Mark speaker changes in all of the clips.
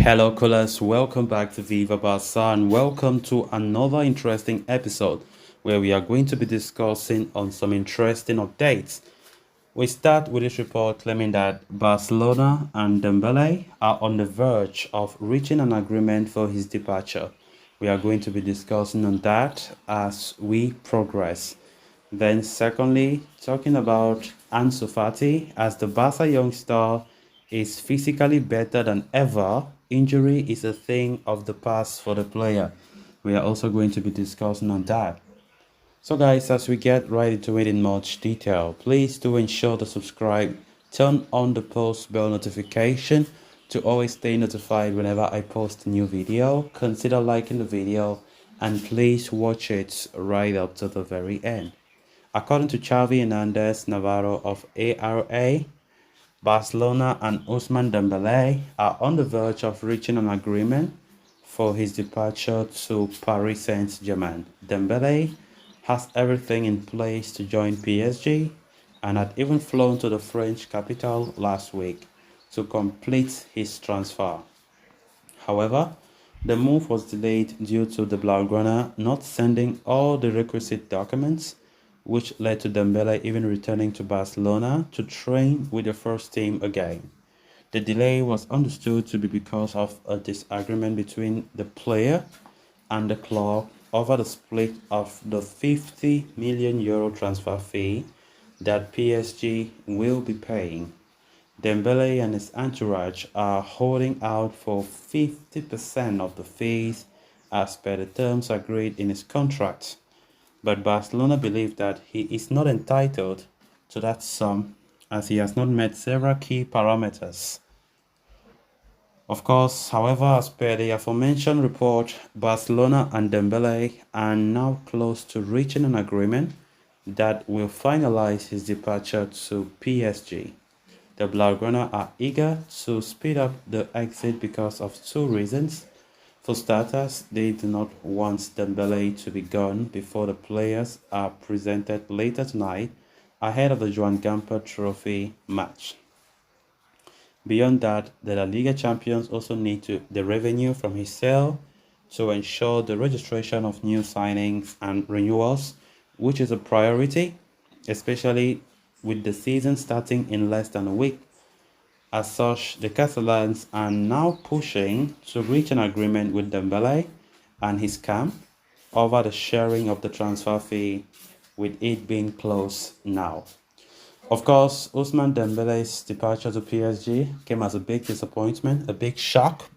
Speaker 1: Hello, callers. Welcome back to Viva Barca and welcome to another interesting episode where we are going to be discussing on some interesting updates. We start with this report claiming that Barcelona and Dembele are on the verge of reaching an agreement for his departure. We are going to be discussing on that as we progress. Then, secondly, talking about Ansu Fati as the Barca youngster is physically better than ever. Injury is a thing of the past for the player. We are also going to be discussing on that. So guys, as we get right into it in much detail, please do ensure to subscribe, turn on the post bell notification to always stay notified whenever I post a new video. Consider liking the video and please watch it right up to the very end. According to Xavi Hernandez Navarro of ARA, Barcelona and Ousmane Dembélé are on the verge of reaching an agreement for his departure to Paris Saint-Germain. Dembélé has everything in place to join PSG and had even flown to the French capital last week to complete his transfer. However, the move was delayed due to the Blaugrana not sending all the requisite documents, which led to Dembele even returning to Barcelona to train with the first team again. The delay was understood to be because of a disagreement between the player and the club over the split of the 50 million euro transfer fee that PSG will be paying. Dembele and his entourage are holding out for 50% of the fees as per the terms agreed in his contract, but Barcelona believe that he is not entitled to that sum as he has not met several key parameters. Of course, however, as per the aforementioned report, Barcelona and Dembele are now close to reaching an agreement that will finalize his departure to PSG. The Blaugrana are eager to speed up the exit because of two reasons. For starters, they do not want Dembele to be gone before the players are presented later tonight ahead of the Joan Gamper Trophy match. Beyond that, the La Liga champions also need the revenue from his sale to ensure the registration of new signings and renewals, which is a priority, especially with the season starting in less than a week. As such, the Catalans are now pushing to reach an agreement with Dembele and his camp over the sharing of the transfer fee, with it being close now. Of course, Ousmane Dembele's departure to PSG came as a big disappointment, a big shock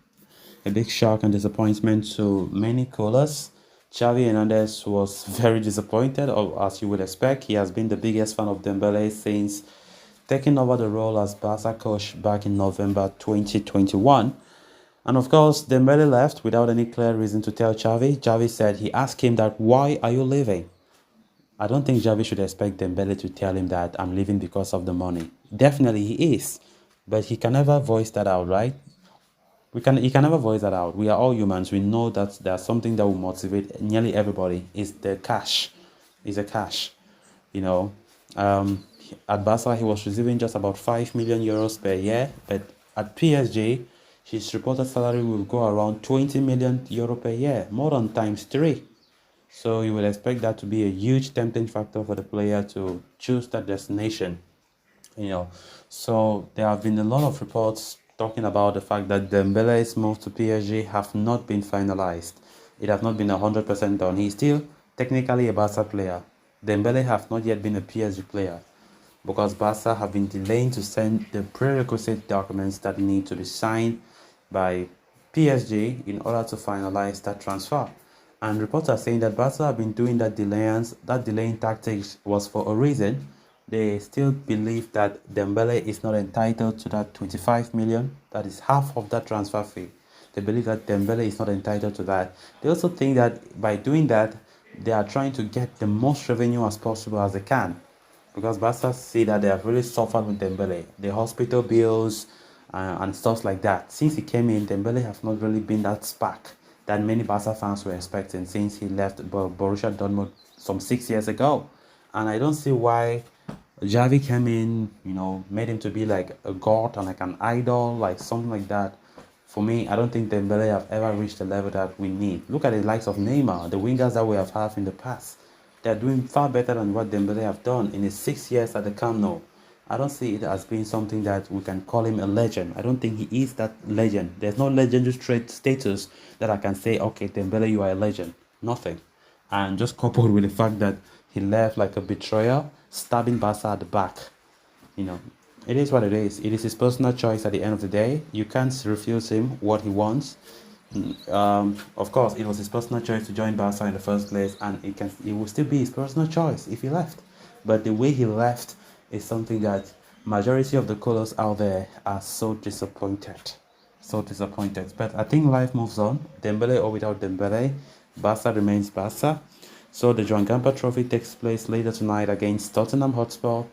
Speaker 1: and disappointment to many callers. Xavi Hernandez was very disappointed, or as you would expect. He has been the biggest fan of Dembele since taking over the role as Barca coach back in November 2021. And of course, Dembele left without any clear reason to tell Xavi. Xavi said he asked him that, why are you leaving? I don't think Xavi should expect Dembele to tell him that I'm leaving because of the money. Definitely he is, but he can never voice that out, right? He can never voice that out. We are all humans. We know that there's something that will motivate nearly everybody. Is the cash. Is the cash. You know. At Barca, he was receiving just about 5 million euros per year, but at PSG, his reported salary will go around 20 million euro per year, more than times three. So you would expect that to be a huge tempting factor for the player to choose that destination. You know, so there have been a lot of reports talking about the fact that Dembele's move to PSG have not been finalized. It has not been 100% done. He's still technically a Barca player. Dembele have not yet been a PSG player, because Barca have been delaying to send the prerequisite documents that need to be signed by PSG in order to finalize that transfer. And reports are saying that Barca have been doing that delaying tactics was for a reason. They still believe that Dembele is not entitled to that 25 million. That is half of that transfer fee. They believe that Dembele is not entitled to that. They also think that by doing that, they are trying to get the most revenue as possible as they can, because Barca see that they have really suffered with Dembele, the hospital bills and stuff like that. Since he came in, Dembele has not really been that spark that many Barca fans were expecting since he left Borussia Dortmund some 6 years ago. And I don't see why Xavi came in, made him to be like a god and like an idol, like something like that, For me, I don't think Dembele have ever reached the level that we need. Look at the likes of Neymar, the wingers that we have had in the past. They are doing far better than what Dembele have done in his 6 years at the Camp Nou. I don't see it as being something that we can call him a legend. I don't think he is that legend. There's no legendary status that I can say, okay, Dembele, you are a legend. Nothing. And just coupled with the fact that he left like a betrayer, stabbing Barca at the back. You know, it is what it is. It is his personal choice at the end of the day. You can't refuse him what he wants. Of course, it was his personal choice to join Barca in the first place, and it will still be his personal choice if he left. But the way he left is something that majority of the colours out there are so disappointed. So disappointed. But I think life moves on. Dembele or without Dembele, Barca remains Barca. So the Joan Gamper Trophy takes place later tonight against Tottenham Hotspur.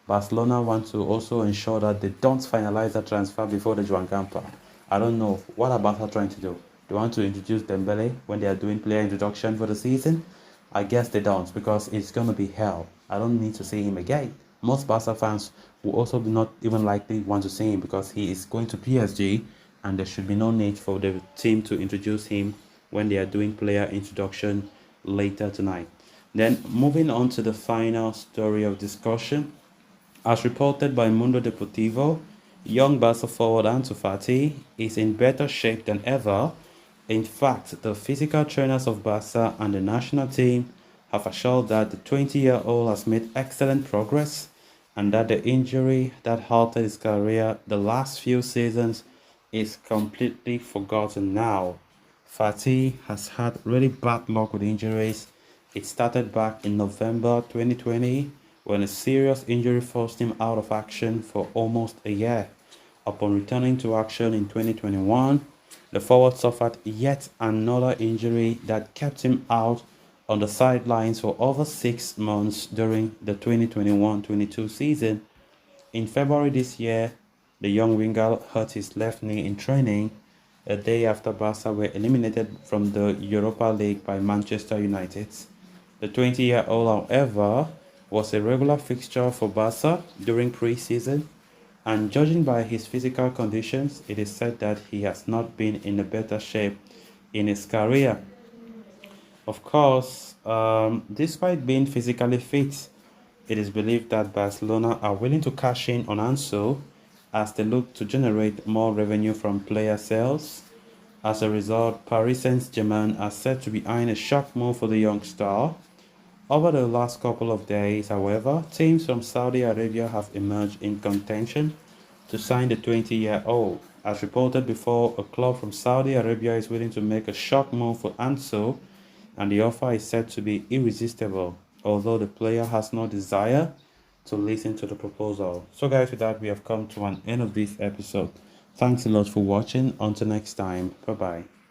Speaker 1: Barcelona want to also ensure that they don't finalize the transfer before the Joan Gamper. I don't know. What are Barca trying to do? They want to introduce Dembele when they are doing player introduction for the season? I guess they don't, because it's going to be hell. I don't need to see him again. Most Barca fans will also not even likely want to see him because he is going to PSG, and there should be no need for the team to introduce him when they are doing player introduction later tonight. Then moving on to the final story of discussion. As reported by Mundo Deportivo, young Barca forward Ansu Fati is in better shape than ever. In fact, the physical trainers of Barca and the national team have assured that the 20-year-old has made excellent progress and that the injury that halted his career the last few seasons is completely forgotten now. Fati has had really bad luck with injuries. It started back in November 2020 when a serious injury forced him out of action for almost a year. Upon returning to action in 2021, the forward suffered yet another injury that kept him out on the sidelines for over 6 months during the 2021-22 season. In February this year, the young winger hurt his left knee in training a day after Barca were eliminated from the Europa League by Manchester United. The 20-year-old, however, was a regular fixture for Barca during pre-season, and judging by his physical conditions, it is said that he has not been in a better shape in his career. Of course, despite being physically fit, it is believed that Barcelona are willing to cash in on Ansu as they look to generate more revenue from player sales. As a result, Paris Saint-Germain are said to be eyeing a sharp move for the young star. Over the last couple of days, however, teams from Saudi Arabia have emerged in contention to sign the 20-year-old. As reported before, a club from Saudi Arabia is willing to make a shock move for Ansu, and the offer is said to be irresistible, although the player has no desire to listen to the proposal. So guys, with that, we have come to an end of this episode. Thanks a lot for watching. Until next time, bye bye.